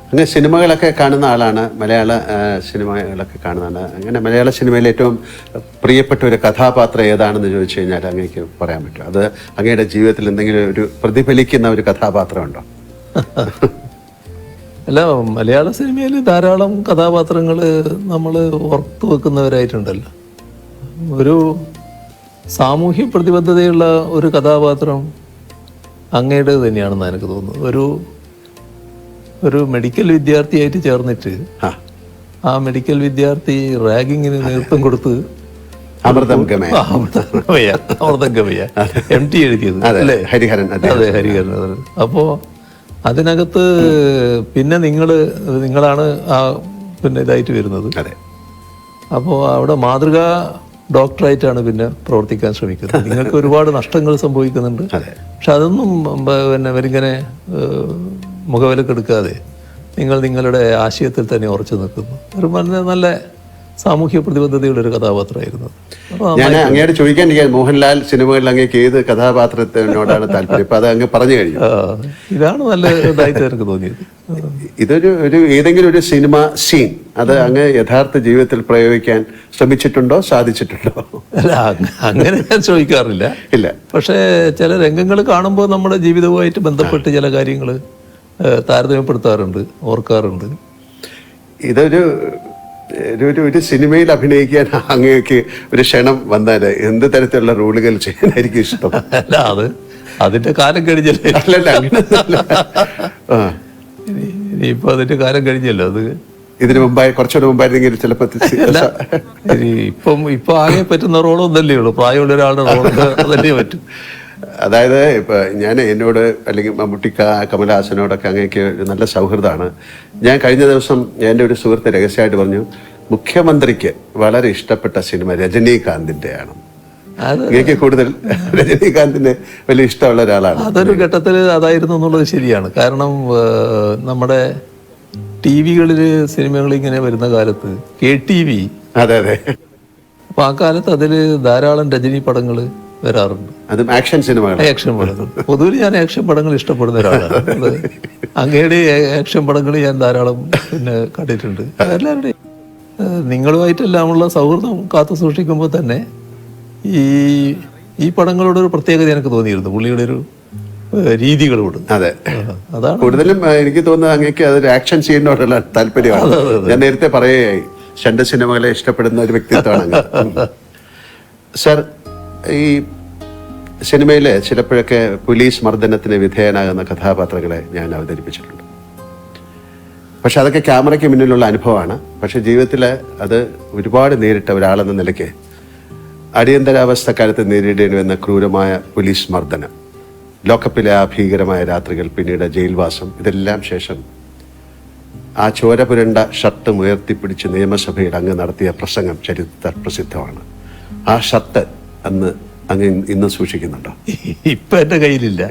അങ്ങനെ സിനിമകളൊക്കെ കാണുന്ന ആളാണ്, മലയാള സിനിമകളൊക്കെ കാണുന്നതാണ്. അങ്ങനെ മലയാള സിനിമയിൽ ഏറ്റവും പ്രിയപ്പെട്ട ഒരു കഥാപാത്രം ഏതാണെന്ന് ചോദിച്ചു കഴിഞ്ഞാൽ അങ്ങേക്ക് പറയാൻ പറ്റും? അത് അങ്ങയുടെ ജീവിതത്തിൽ എന്തെങ്കിലും ഒരു പ്രതിഫലിക്കുന്ന ഒരു കഥാപാത്രമുണ്ടോ? അല്ല, മലയാള സിനിമയിൽ ധാരാളം കഥാപാത്രങ്ങൾ നമ്മൾ ഓർത്തു വെക്കുന്നവരായിട്ടുണ്ടല്ലോ. ഒരു സാമൂഹ്യ പ്രതിബദ്ധതയുള്ള ഒരു കഥാപാത്രം അങ്ങയുടെ തന്നെയാണെന്ന് എനിക്ക് തോന്നുന്നു. ഒരു മെഡിക്കൽ വിദ്യാർത്ഥിയായിട്ട് ചേർന്നിട്ട് ആ മെഡിക്കൽ വിദ്യാർത്ഥി റാഗിങ്ങിന് നേതൃത്വം കൊടുത്ത് അമൃതം ഗമയ MT എഴുതിയത് അല്ലേ? ഹരിഹരൻ. അതെ, ഹരിഹരൻ. അപ്പോ അതിനകത്ത് പിന്നെ നിങ്ങളാണ് ആ പിന്നെ ഇതായിട്ട് വരുന്നത്. അപ്പോൾ അവിടെ മാതൃകാ ഡോക്ടറായിട്ടാണ് പിന്നെ പ്രവർത്തിക്കാൻ ശ്രമിക്കുന്നത്. നിങ്ങൾക്ക് ഒരുപാട് നഷ്ടങ്ങൾ സംഭവിക്കുന്നുണ്ട്. പക്ഷെ അതൊന്നും പിന്നെ അവരിങ്ങനെ മുഖവിലക്കെടുക്കാതെ നിങ്ങൾ നിങ്ങളുടെ ആശയത്തിൽ തന്നെ ഉറച്ചു നിൽക്കുന്നു. ഒരു നല്ല സാമൂഹ്യ പ്രതിബദ്ധതയുള്ള ഒരു കഥാപാത്രമായിരുന്നു. ഞാൻ അങ്ങോട്ട് ചോദിക്കാണ്ടിരിക്കാൻ, മോഹൻലാൽ സിനിമകളിൽ അങ്ങേക്ക് ഏത് കഥാപാത്രത്തിനോടാണ് താല്പര്യം? ഇപ്പൊ അത് അങ്ങ് പറഞ്ഞു കഴിഞ്ഞു. ഇതാണ് നല്ല ഇതായിട്ട് എനിക്ക് തോന്നിയത്. ഇതൊരു ഏതെങ്കിലും ഒരു സിനിമ സീൻ അത് അങ്ങ് യഥാർത്ഥ ജീവിതത്തിൽ പ്രയോഗിക്കാൻ ശ്രമിച്ചിട്ടുണ്ടോ, സാധിച്ചിട്ടുണ്ടോ? അല്ല, അങ്ങനെ ഞാൻ ചോദിക്കാറില്ല. ഇല്ല. പക്ഷേ ചില രംഗങ്ങൾ കാണുമ്പോൾ നമ്മുടെ ജീവിതവുമായിട്ട് ബന്ധപ്പെട്ട് ചില കാര്യങ്ങൾ താരതമ്യപ്പെടുത്താറുണ്ട്, ഓർക്കാറുണ്ട്. ഇതൊരു ഒരു സിനിമയിൽ അഭിനയിക്കാൻ അങ്ങേക്ക് ഒരു ക്ഷണം വന്നാൽ എന്ത് തരത്തിലുള്ള റോളുകൾ ചെയ്യാനായിരിക്കും ഇഷ്ടം? അല്ല, അതിന്റെ കാലം കഴിഞ്ഞല്ലേ. അല്ലല്ല, ഇനിയിപ്പോ അതിന്റെ കാലം കഴിഞ്ഞല്ലോ. അത് ഇതിനു മുമ്പായി കുറച്ചുകൂടെ മുമ്പായിരുന്നെങ്കിൽ ചിലപ്പോ ഇപ്പൊ ആകെ പറ്റുന്ന റോളൊന്നല്ലേ ഉള്ളൂ. പ്രായമുള്ള ഒരാളുടെ റോളൊക്കെ അതല്ലേ പറ്റും. അതായത് ഇപ്പൊ ഞാൻ എന്നോട് അല്ലെങ്കിൽ മമ്മൂട്ടിക്ക, കമലഹാസനോടൊക്കെ അങ്ങേക്ക് നല്ല സൗഹൃദമാണ്. ഞാൻ കഴിഞ്ഞ ദിവസം എൻ്റെ ഒരു സുഹൃത്ത് രഹസ്യമായിട്ട് പറഞ്ഞു, മുഖ്യമന്ത്രിക്ക് വളരെ ഇഷ്ടപ്പെട്ട സിനിമ രജനീകാന്തിന്റെയാണ്. അങ്ങേക്ക് കൂടുതൽ രജനീകാന്തിന് വലിയ ഇഷ്ടമുള്ള ഒരാളാണ്. അതൊരു ഘട്ടത്തിൽ അതായിരുന്നു എന്നുള്ളത് ശരിയാണ്. കാരണം നമ്മുടെ TV-കളിൽ സിനിമകൾ ഇങ്ങനെ വരുന്ന കാലത്ത് KTV, അതെ അതെ, അപ്പൊ ആ കാലത്ത് അതിൽ ധാരാളം രജനി പടങ്ങൾ വരാറുണ്ട്. അതും ആക്ഷൻ സിനിമകൾ. ആക്ഷൻ പടങ്ങൾ പൊതുവിൽ ഞാൻ ആക്ഷൻ പടങ്ങൾ ഇഷ്ടപ്പെടുന്ന ഒരാളാണ്. അങ്ങയുടെ ആക്ഷൻ പടങ്ങൾ ഞാൻ ധാരാളം പിന്നെ കണ്ടിട്ടുണ്ട്. എല്ലാവരുടെയും നിങ്ങളുമായിട്ടെല്ലാമുള്ള സൗഹൃദം കാത്തു സൂക്ഷിക്കുമ്പോൾ തന്നെ ഈ പടങ്ങളോട് ഒരു പ്രത്യേകത എനിക്ക് തോന്നിയിരുന്നു, പുള്ളിയുടെ ഒരു രീതികളോട്. അതെ, അതാണ് കൂടുതലും എനിക്ക് തോന്നുന്നത് അങ്ങേക്ക് അതൊരു ആക്ഷൻ സീനിനോടുള്ള താല്പര്യമാണ്. ഞാൻ നേരത്തെ പറയുകയായി, രണ്ട് സിനിമകളെ ഇഷ്ടപ്പെടുന്ന ഒരു വ്യക്തിത്വമാണ്. സർ, ഈ സിനിമയിൽ ചിലപ്പോഴൊക്കെ പോലീസ് മർദ്ദനത്തിന് വിധേയനാകുന്ന കഥാപാത്രങ്ങളെ ഞാൻ അവതരിപ്പിച്ചിട്ടുണ്ട്. പക്ഷെ അതൊക്കെ ക്യാമറയ്ക്ക് മുന്നിലുള്ള അനുഭവമാണ്. പക്ഷെ ജീവിതത്തിൽ അത് ഒരുപാട് നേരിട്ട ഒരാളെന്ന നിലയ്ക്ക് അടിയന്തരാവസ്ഥക്കാലത്ത് നേരിടേണ്ടി വന്ന ക്രൂരമായ പോലീസ് മർദ്ദനം, ലോക്കപ്പിലെ ആ ഭീകരമായ രാത്രികൾ, പിന്നീട് ജയിൽവാസം, ഇതെല്ലാം ശേഷം ആ ചോര പുരണ്ട ഷർട്ട് ഉയർത്തിപ്പിടിച്ച് നിയമസഭയിൽ അങ്ങ് നടത്തിയ പ്രസംഗം ചരിത്ര പ്രസിദ്ധമാണ്. ആ ഷർട്ട് അന്ന് അങ്ങ് ഇന്ന് സൂക്ഷിക്കുന്നുണ്ടോ? ഇപ്പൊ എന്റെ കയ്യിലില്ല.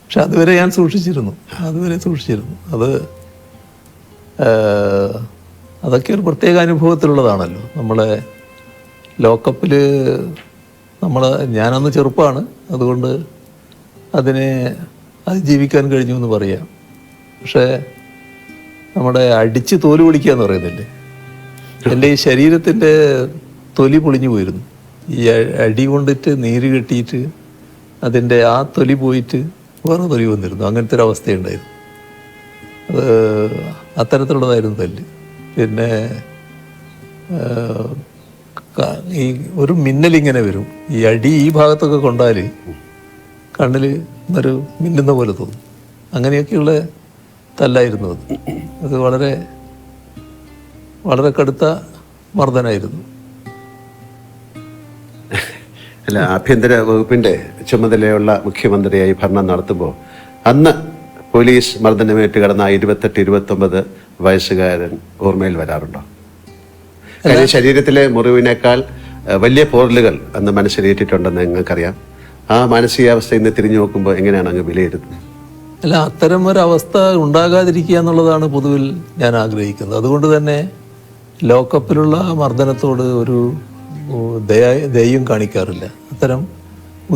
പക്ഷെ അതുവരെ ഞാൻ സൂക്ഷിച്ചിരുന്നു. അതൊക്കെ ഒരു പ്രത്യേക അനുഭവത്തിലുള്ളതാണല്ലോ. നമ്മളെ ലോക്കപ്പില് ഞാനന്ന് ചെറുപ്പമാണ്, അതുകൊണ്ട് അതിനെ അതിജീവിക്കാൻ കഴിഞ്ഞു എന്ന് പറയാം. പക്ഷെ നമ്മുടെ അടിച്ച് തോല് പൊളിക്കുക എന്ന് പറയുന്നില്ലേ, എൻ്റെ ഈ ശരീരത്തിൻ്റെ തൊലി പൊളിഞ്ഞു പോയിരുന്നു. ഈ അടി കൊണ്ടിട്ട് നീര് കെട്ടിയിട്ട് അതിൻ്റെ ആ തൊലി പോയിട്ട് വേറെ തൊലി വന്നിരുന്നു. അങ്ങനത്തെ ഒരു അവസ്ഥയുണ്ടായിരുന്നു. അത് അത്തരത്തിലുള്ളതായിരുന്നു തല്ല്. പിന്നെ ഈ ഒരു മിന്നലിങ്ങനെ വരും. ഈ അടി ഈ ഭാഗത്തൊക്കെ കൊണ്ടാൽ കണ്ണിൽ ഒരു മിന്നുന്ന പോലെ തോന്നും. അങ്ങനെയൊക്കെയുള്ള തല്ലായിരുന്നു അത് വളരെ വളരെ കടുത്ത മർദ്ദനായിരുന്നു. അല്ല, ആഭ്യന്തര വകുപ്പിന്റെ ചുമതലയുള്ള മുഖ്യമന്ത്രിയായി ഭരണം നടത്തുമ്പോൾ അന്ന് പോലീസ് മർദ്ദനമേറ്റ് കിടന്ന 28-29 വയസ്സുകാരൻ ഓർമ്മയിൽ വരാറുണ്ടോ? കാര്യം ശരീരത്തിലെ മുറിവിനേക്കാൾ വലിയ പോറലുകൾ അന്ന് മനസ്സിലേറ്റിട്ടുണ്ടെന്ന് നിങ്ങൾക്കറിയാം. ആ മാനസികാവസ്ഥ ഇന്ന് തിരിഞ്ഞു നോക്കുമ്പോൾ എങ്ങനെയാണ് അങ്ങ് വിലയിരുത്തുന്നത്? അല്ല, അത്തരം ഒരവസ്ഥ ഉണ്ടാകാതിരിക്കുക എന്നുള്ളതാണ് പൊതുവിൽ ഞാൻ ആഗ്രഹിക്കുന്നത്. അതുകൊണ്ട് തന്നെ ലോക്കപ്പിലുള്ള മർദ്ദനത്തോട് ഒരു ദയയും കാണിക്കാറില്ല. അത്തരം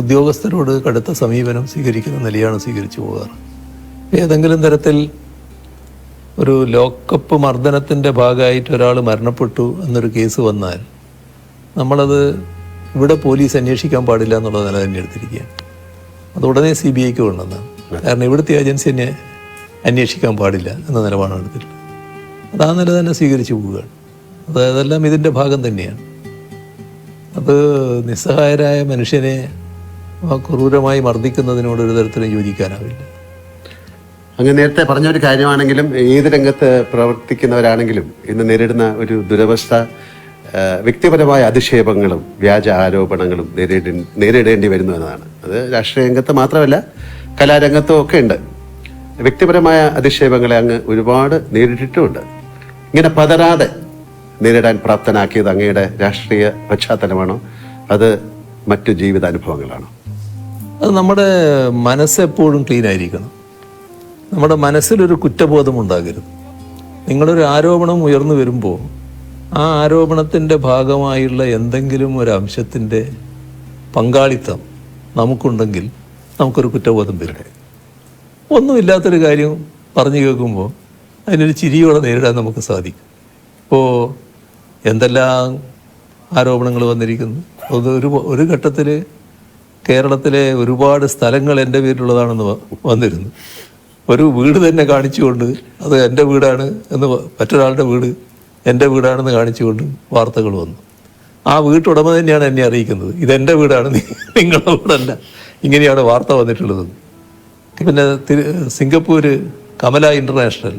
ഉദ്യോഗസ്ഥരോട് കടുത്ത സമീപനം സ്വീകരിക്കുന്ന നിലയാണ് സ്വീകരിച്ചു പോകാറ്. ഏതെങ്കിലും തരത്തിൽ ഒരു ലോക്കപ്പ് മർദ്ദനത്തിൻ്റെ ഭാഗമായിട്ട് ഒരാൾ മരണപ്പെട്ടു എന്നൊരു കേസ് വന്നാൽ നമ്മളത് ഇവിടെ പോലീസ് അന്വേഷിക്കാൻ പാടില്ല എന്നുള്ള നില തന്നെ എടുത്തിരിക്കുക. അത് ഉടനെ CBIക്ക് കൊണ്ടുവന്നതാണ്. കാരണം ഇവിടുത്തെ ഏജൻസി തന്നെ അന്വേഷിക്കാൻ പാടില്ല എന്ന നിലപാടാണ് എടുത്തിട്ടുള്ളത്. അത് ആ നില തന്നെ സ്വീകരിച്ചു പോവുകയാണ്. അതെല്ലാം ഇതിൻ്റെ ഭാഗം തന്നെയാണ്. അത് നിസ്സഹായരായ മനുഷ്യനെ ക്രൂരമായി മർദ്ദിക്കുന്നതിനോട് ഒരു തരത്തിലും യോജിക്കാനാവില്ല. അങ്ങ് നേരത്തെ പറഞ്ഞൊരു കാര്യമാണെങ്കിലും ഏത് രംഗത്ത് പ്രവർത്തിക്കുന്നവരാണെങ്കിലും ഇന്ന് നേരിടുന്ന ഒരു ദുരവസ്ഥ വ്യക്തിപരമായ അധിക്ഷേപങ്ങളും വ്യാജ ആരോപണങ്ങളും നേരിടേണ്ടി വരുന്നു എന്നതാണ്. അത് രാഷ്ട്രീയ രംഗത്ത് മാത്രമല്ല കലാരംഗത്തും ഒക്കെ ഉണ്ട്. വ്യക്തിപരമായ അധിക്ഷേപങ്ങളെ അങ്ങ് ഒരുപാട് നേരിട്ടിട്ടുമുണ്ട്. ഇങ്ങനെ പതരാതെ നേരിടാൻ പ്രാപ്തനാക്കിയത് അങ്ങയുടെ രാഷ്ട്രീയ പശ്ചാത്തലമാണോ അത് മറ്റു ജീവിതാനുഭവങ്ങളാണോ? അത് നമ്മുടെ മനസ്സെപ്പോഴും ക്ലീൻ ആയിരിക്കണം. നമ്മുടെ മനസ്സിലൊരു കുറ്റബോധം ഉണ്ടാകരുത്. നിങ്ങളൊരു ആരോപണം ഉയർന്നു വരുമ്പോൾ ആ ആരോപണത്തിൻ്റെ ഭാഗമായുള്ള എന്തെങ്കിലും ഒരു അംശത്തിൻ്റെ പങ്കാളിത്തം നമുക്കുണ്ടെങ്കിൽ നമുക്കൊരു കുറ്റബോധം വരും. ഒന്നുമില്ലാത്തൊരു കാര്യം പറഞ്ഞു കേൾക്കുമ്പോൾ അതിനൊരു ചിരിയോടെ നേരിടാൻ നമുക്ക് സാധിക്കും. ഇപ്പോൾ എന്തെല്ലാം ആരോപണങ്ങൾ വന്നിരിക്കുന്നു. അത് ഒരു ഘട്ടത്തിൽ കേരളത്തിലെ ഒരുപാട് സ്ഥലങ്ങൾ എൻ്റെ പേരിലുള്ളതാണെന്ന് വന്നിരുന്നു. ഒരു വീട് തന്നെ കാണിച്ചുകൊണ്ട് അത് എൻ്റെ വീടാണ് എന്ന്, മറ്റൊരാളുടെ വീട് എൻ്റെ വീടാണെന്ന് കാണിച്ചുകൊണ്ട് വാർത്തകൾ വന്നു. ആ വീട്ടുടമ തന്നെയാണ് എന്നെ അറിയിക്കുന്നത്, ഇതെൻ്റെ വീടാണ്, നിങ്ങളുടെ വീടല്ല, ഇങ്ങനെയാണ് വാർത്ത വന്നിട്ടുള്ളത്. പിന്നെ സിംഗപ്പൂർ കമല ഇൻ്റർനാഷണൽ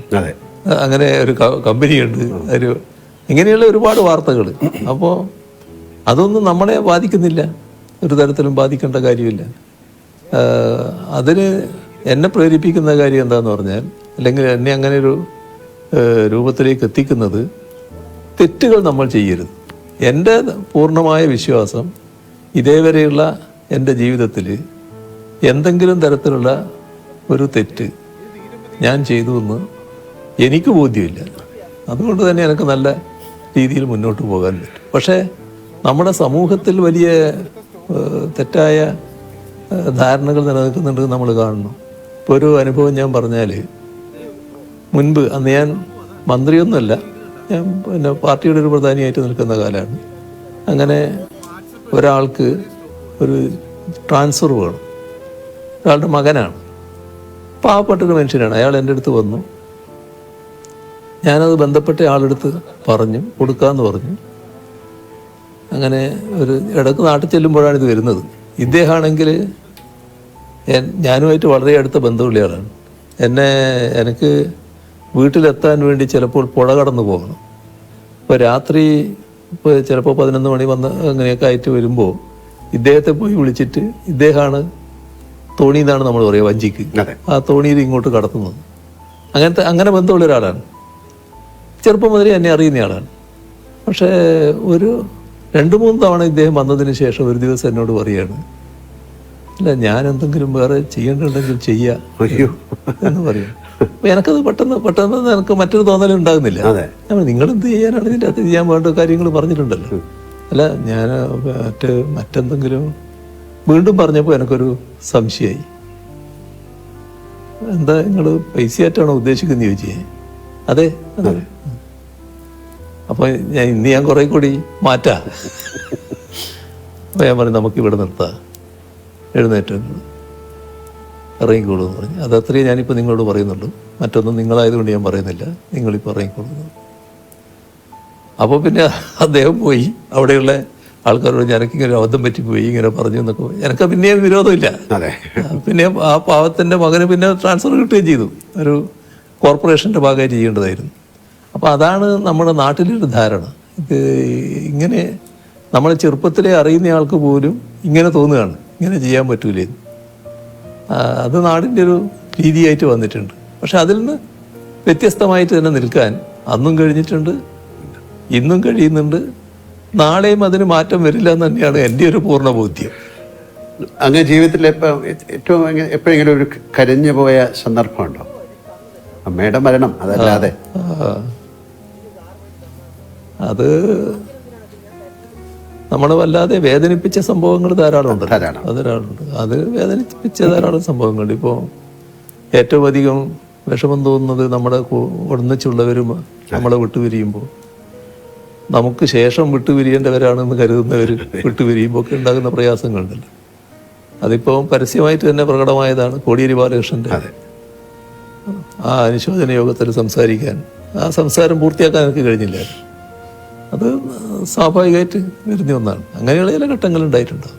അങ്ങനെ ഒരു കമ്പനിയുണ്ട്. ഇങ്ങനെയുള്ള ഒരുപാട് വാർത്തകൾ. അപ്പോൾ അതൊന്നും നമ്മളെ ബാധിക്കുന്നില്ല, ഒരു തരത്തിലും ബാധിക്കേണ്ട കാര്യമില്ല. അതിന് എന്നെ പ്രേരിപ്പിക്കുന്ന കാര്യം എന്താന്ന് പറഞ്ഞാൽ, അല്ലെങ്കിൽ എന്നെ അങ്ങനെ ഒരു രൂപത്തിലേക്ക് എത്തിക്കുന്നത്, തെറ്റുകൾ നമ്മൾ ചെയ്യരുത്. എൻ്റെ പൂർണ്ണമായ വിശ്വാസം ഇതേവരെയുള്ള എൻ്റെ ജീവിതത്തിൽ എന്തെങ്കിലും തരത്തിലുള്ള ഒരു തെറ്റ് ഞാൻ ചെയ്തു എന്ന് എനിക്ക് ബോധ്യമില്ല. അതുകൊണ്ട് തന്നെ എനിക്ക് നല്ല രീതിയിൽ മുന്നോട്ട് പോകാൻ പറ്റും. പക്ഷേ നമ്മുടെ സമൂഹത്തിൽ വലിയ തെറ്റായ ധാരണകൾ നിലനിൽക്കുന്നുണ്ട് നമ്മൾ കാണണം. ഇപ്പോൾ ഒരു അനുഭവം ഞാൻ പറഞ്ഞാൽ, മുൻപ് അന്ന് ഞാൻ മന്ത്രിയൊന്നുമല്ല, ഞാൻ പിന്നെ പാർട്ടിയുടെ ഒരു പ്രധാനിയായിട്ട് നിൽക്കുന്ന കാലമാണ്. അങ്ങനെ ഒരാൾക്ക് ഒരു ട്രാൻസ്ഫർ വേണം. ഒരാളുടെ മകനാണ്, പാവപ്പെട്ടൊരു മനുഷ്യനാണ്. അയാൾ എൻ്റെ അടുത്ത് വന്നു. ഞാനത് ബന്ധപ്പെട്ട ആളെടുത്ത് പറഞ്ഞു കൊടുക്കാമെന്ന് പറഞ്ഞു. അങ്ങനെ ഒരു ഇടയ്ക്ക് നാട്ടിൽ ചെല്ലുമ്പോഴാണ് ഇത് വരുന്നത്. ഇദ്ദേഹമാണെങ്കിൽ ഞാനുമായിട്ട് വളരെ അടുത്ത ബന്ധമുള്ള ആളാണ്. എനിക്ക് വീട്ടിലെത്താൻ വേണ്ടി ചിലപ്പോൾ പുഴ കടന്നു പോകണം. ഇപ്പോൾ രാത്രി ഇപ്പോൾ ചിലപ്പോൾ 11 മണി വന്ന് അങ്ങനെയൊക്കെ ആയിട്ട് വരുമ്പോൾ ഇദ്ദേഹത്തെ പോയി വിളിച്ചിട്ട്, ഇദ്ദേഹമാണ് തോണി എന്നാണ് നമ്മൾ പറയുക, വഞ്ചിക്ക്, ആ തോണിയിൽ ഇങ്ങോട്ട് കടത്തുന്നത്. അങ്ങനെ ബന്ധമുള്ള ഒരാളാണ്. ചെറുപ്പം മുതലേ എന്നെ അറിയുന്ന ആളാണ്. പക്ഷേ ഒരു 2-3 തവണ ഇദ്ദേഹം വന്നതിന് ശേഷം ഒരു ദിവസം എന്നോട് പറയുകയാണ്, അല്ല ഞാൻ എന്തെങ്കിലും വേറെ ചെയ്യേണ്ടതുണ്ടെങ്കിൽ ചെയ്യാ എന്ന് പറയും. അപ്പൊ എനിക്കത് പെട്ടെന്ന് എനിക്ക് മറ്റൊരു തോന്നലും ഉണ്ടാകുന്നില്ല. നിങ്ങൾ എന്ത് ചെയ്യാനാണ്, ഇതിൻ്റെ അകത്ത് ചെയ്യാൻ വേണ്ട കാര്യങ്ങൾ പറഞ്ഞിട്ടുണ്ടല്ലോ. അല്ല ഞാൻ മറ്റെന്തെങ്കിലും വീണ്ടും പറഞ്ഞപ്പോൾ എനിക്കൊരു സംശയമായി. എന്താ നിങ്ങൾ പൈസയായിട്ടാണോ ഉദ്ദേശിക്കുന്നത് ചോദിച്ചേ? അതെ. അപ്പൊ ഇന്ന് ഞാൻ കുറെ കൂടി മാറ്റാ. അപ്പൊ ഞാൻ പറഞ്ഞു നമുക്കിവിടെ നിർത്താം, എഴുന്നേറ്റ് ഇറങ്ങിക്കോളൂ എന്ന് പറഞ്ഞു. അതത്രയും ഞാനിപ്പോൾ നിങ്ങളോട് പറയുന്നുള്ളൂ, മറ്റൊന്നും നിങ്ങളായതുകൊണ്ട് ഞാൻ പറയുന്നില്ല, നിങ്ങളിപ്പോൾ ഇറങ്ങിക്കോളൂ. അപ്പോൾ പിന്നെ അദ്ദേഹം പോയി അവിടെയുള്ള ആൾക്കാരോട് എനിക്കിങ്ങനെ അബദ്ധം പറ്റിപ്പോയി ഇങ്ങനെ പറഞ്ഞു എന്നൊക്കെ. എനിക്ക് പിന്നെയും വിരോധമില്ല. പിന്നെ ആ പാവത്തിൻ്റെ മകന് പിന്നെ ട്രാൻസ്ഫർ കിട്ടുകയും ചെയ്തു. ഒരു കോർപ്പറേഷൻ്റെ ഭാഗമായിട്ട് ചെയ്യേണ്ടതായിരുന്നു. അപ്പോൾ അതാണ് നമ്മുടെ നാട്ടിലൊരു ധാരണ. ഇത് ഇങ്ങനെ നമ്മൾ ചെറുപ്പത്തിലെ അറിയുന്ന ആൾക്ക് പോലും ഇങ്ങനെ തോന്നുകയാണ്, ഇങ്ങനെ ചെയ്യാൻ പറ്റൂലേ. അത് നാടിൻ്റെ ഒരു രീതിയായിട്ട് വന്നിട്ടുണ്ട്. പക്ഷെ അതിൽ നിന്ന് വ്യത്യസ്തമായിട്ട് തന്നെ നിൽക്കാൻ അന്നും കഴിഞ്ഞിട്ടുണ്ട്, ഇന്നും കഴിയുന്നുണ്ട്, നാളെയും അതിന് മാറ്റം വരില്ല എന്ന് തന്നെയാണ് എൻ്റെ ഒരു പൂർണ്ണ ബോധ്യം. അങ്ങ് ജീവിതത്തിൽ എപ്പോഴെങ്കിലും ഒരു കരഞ്ഞു പോയ സന്ദർഭമുണ്ടോ? അമ്മയുടെ മരണം അതല്ലാതെ? അത് നമ്മളെ വല്ലാതെ വേദനിപ്പിച്ച സംഭവങ്ങൾ ധാരാളമുണ്ട്. അത് വേദനിപ്പിച്ച ധാരാളം സംഭവങ്ങളുണ്ട്. ഇപ്പോൾ ഏറ്റവും അധികം വിഷമം തോന്നുന്നത് നമ്മുടെ ഒന്നിച്ചുള്ളവരും നമ്മളെ വിട്ടുപിരിയുമ്പോൾ, നമുക്ക് ശേഷം വിട്ടുപിരിയേണ്ടവരാണെന്ന് കരുതുന്നവർ വിട്ടുപിരിയുമ്പോൾ ഒക്കെ ഉണ്ടാകുന്ന പ്രയാസങ്ങളുണ്ടല്ലോ. അതിപ്പോൾ പരസ്യമായിട്ട് തന്നെ പ്രകടമായതാണ്. കോടിയേരി ബാലകൃഷ്ണൻ്റെ ആ അനുശോചന യോഗത്തിൽ സംസാരിക്കാൻ, ആ സംസാരം പൂർത്തിയാക്കാൻ എനിക്ക് കഴിഞ്ഞില്ല. അത് സ്വാഭാവികമായിട്ട് വരുന്ന ഒന്നാണ്. അങ്ങനെയുള്ള ചില ഘട്ടങ്ങൾ ഉണ്ടായിട്ടുണ്ട്.